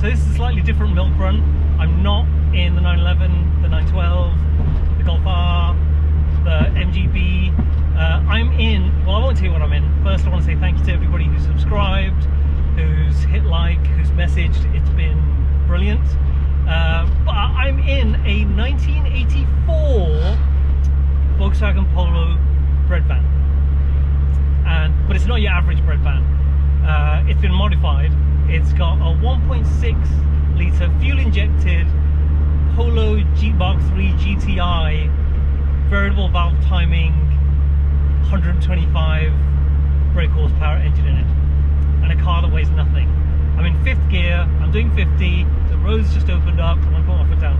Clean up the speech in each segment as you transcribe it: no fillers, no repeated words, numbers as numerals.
So this is a slightly different milk run. I'm not in the 911, the 912, the Golf R, the MGB. I'm in, well, I won't tell you what I'm in. First, I want to say thank you to everybody who's subscribed, who's hit like, who's messaged. It's been brilliant. But I'm in a 1984 Volkswagen Polo bread van. But it's not your average bread van. It's been modified. It's got a 1.6 litre fuel injected Polo Mark III GTI variable valve timing 125 brake horsepower engine in it, and a car that weighs nothing. I'm in 5th gear, I'm doing 50, the road's just opened up, and I'm putting my foot down.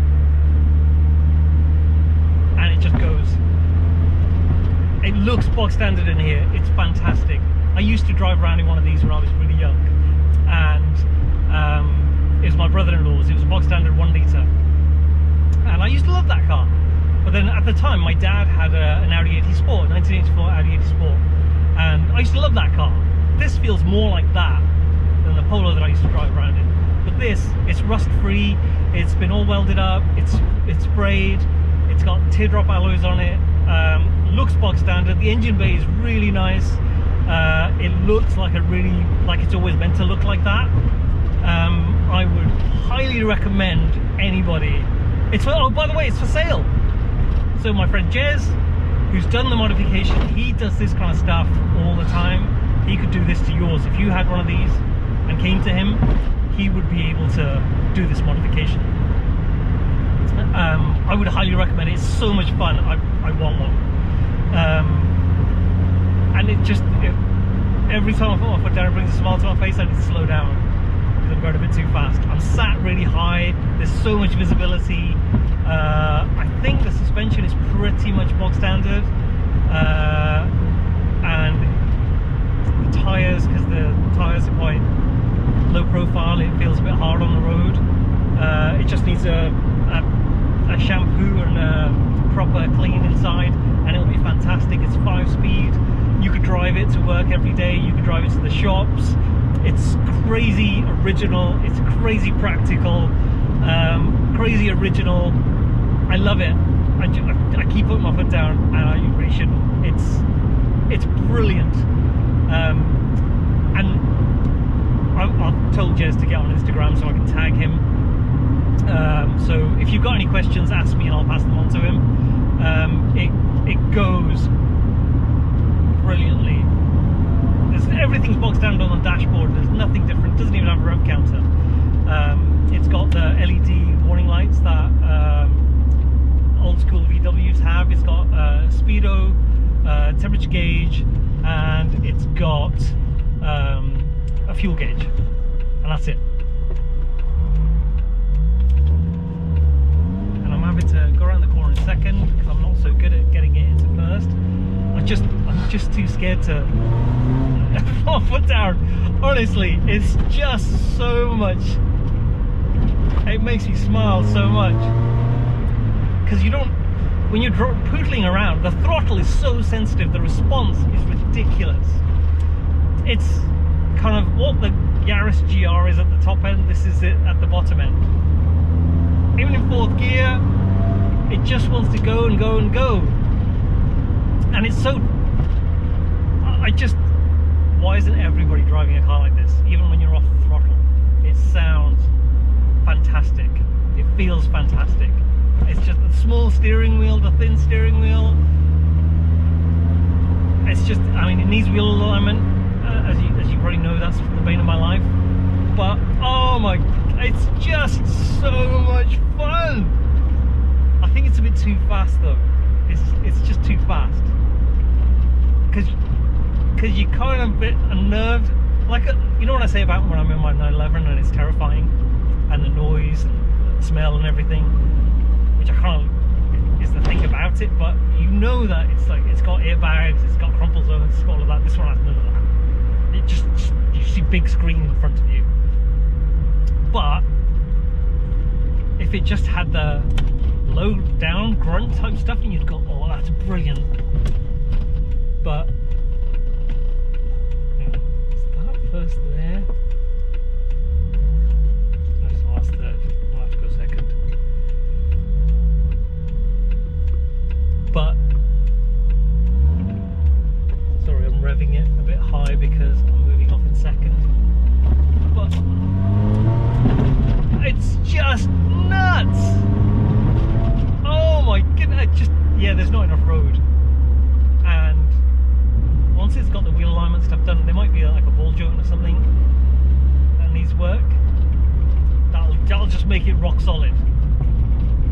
And it just goes. It looks box standard in here, it's fantastic. I used to drive around in one of these when I was really young, and it was my brother-in-law's. It was a box standard 1 litre, and I used to love that car. But then at the time, my dad had an Audi 80 Sport, 1984 Audi 80 Sport, and I used to love that car. This feels more like that than the Polo that I used to drive around in. But this, it's rust-free, it's been all welded up, it's sprayed, it's got teardrop alloys on it, looks box standard. The engine bay is really nice. It looks like it's always meant to look like that. I would highly recommend anybody. It's for, oh, by the way, it's for sale. So my friend Jez, who's done the modification, he does this kind of stuff all the time. He could do this to yours. If you had one of these and came to him, he would be able to do this modification. I would highly recommend it. It's so much fun. I want one. And every time I put my foot down, it brings a smile to my face. I need to slow down because I'm going a bit too fast. I'm sat really high. There's so much visibility. I think the suspension is pretty much box standard, and the tyres, because the tyres are quite low profile, it feels a bit hard on the road. It just needs a shampoo and a proper clean inside, and it'll be fantastic. It's 5-speed. You could drive it to work every day. You could drive it to the shops. It's crazy original. It's crazy practical. Crazy original. I love it. I keep putting my foot down, and I really shouldn't. It's brilliant. And I've told Jez to get on Instagram so I can tag him. So if you've got any questions, ask me and I'll pass them on to him. It goes brilliantly. Everything's boxed down on the dashboard. There's nothing different. It doesn't even have a rev counter. It's got the LED warning lights that old school VWs have. It's got speedo, temperature gauge, and it's got a fuel gauge, and that's it. And I'm having to go around the corner in second because I'm not so good at getting it into first. I'm just too scared to put my foot down. Honestly, it's just so much. It makes me smile so much. Because you don't, when you're poodling around, the throttle is so sensitive, the response is ridiculous. It's kind of what the Yaris GR is at the top end, this is it at the bottom end. Even in 4th gear, it just wants to go and go and go. And it's so, why isn't everybody driving a car like this, even when you're off the throttle? It sounds fantastic. It feels fantastic. It's just the small steering wheel, the thin steering wheel. It's just, I mean, it needs wheel alignment. As you probably know, that's the bane of my life. But, oh my, it's just so much fun. I think it's a bit too fast though. It's just too fast. Because you're kind of a bit unnerved. Like, you know what I say about when I'm in my 911 and it's terrifying? And the noise and the smell and everything. Which I kind of is the thing about it, but you know that it's like, it's got airbags, it's got crumple zones, it's got all of that. This one has none of that. It just you see big screen in front of you. But if it just had the low down grunt type stuff, and you'd go, oh, that's brilliant. But is that first there? No, work, that'll just make it rock solid.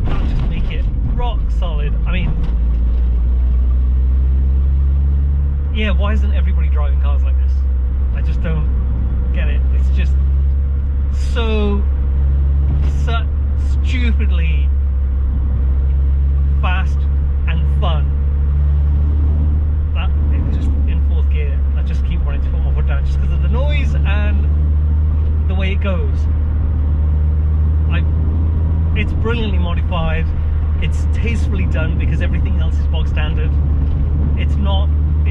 That'll just make it rock solid. I mean, yeah, why isn't everybody driving cars like this? I just don't get it. It's just so stupidly fast and fun that it's just in fourth gear. I just keep wanting to put my foot down just because of the noise and the way it goes. It's brilliantly modified. It's tastefully done because everything else is bog standard. It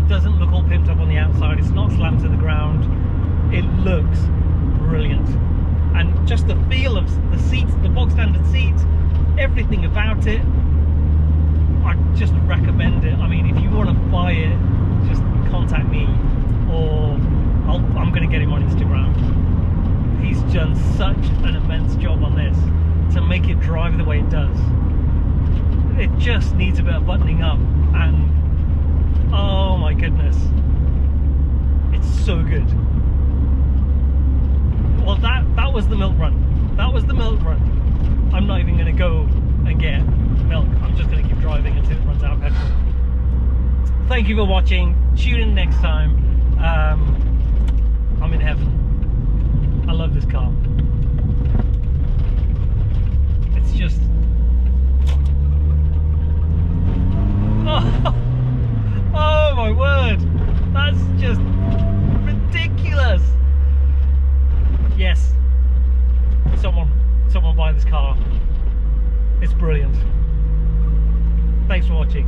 doesn't look all pimped up on the outside. It's not slammed to the ground. It looks brilliant. And just the feel of the seats, the bog standard seats, everything about it, I just recommend it. I mean, if you want to buy it, just contact me, or I'm going to get him on Instagram. He's done such an immense job on this to make it drive the way it does. It just needs a bit of buttoning up, and oh my goodness, it's so good. Well, that was the milk run. That was the milk run. I'm not even going to go and get milk. I'm just going to keep driving until it runs out of petrol. Thank you for watching. Tune in next time. I'm in heaven. I love this car. It's just... Oh my word. That's just ridiculous. Yes. Someone buy this car. It's brilliant. Thanks for watching.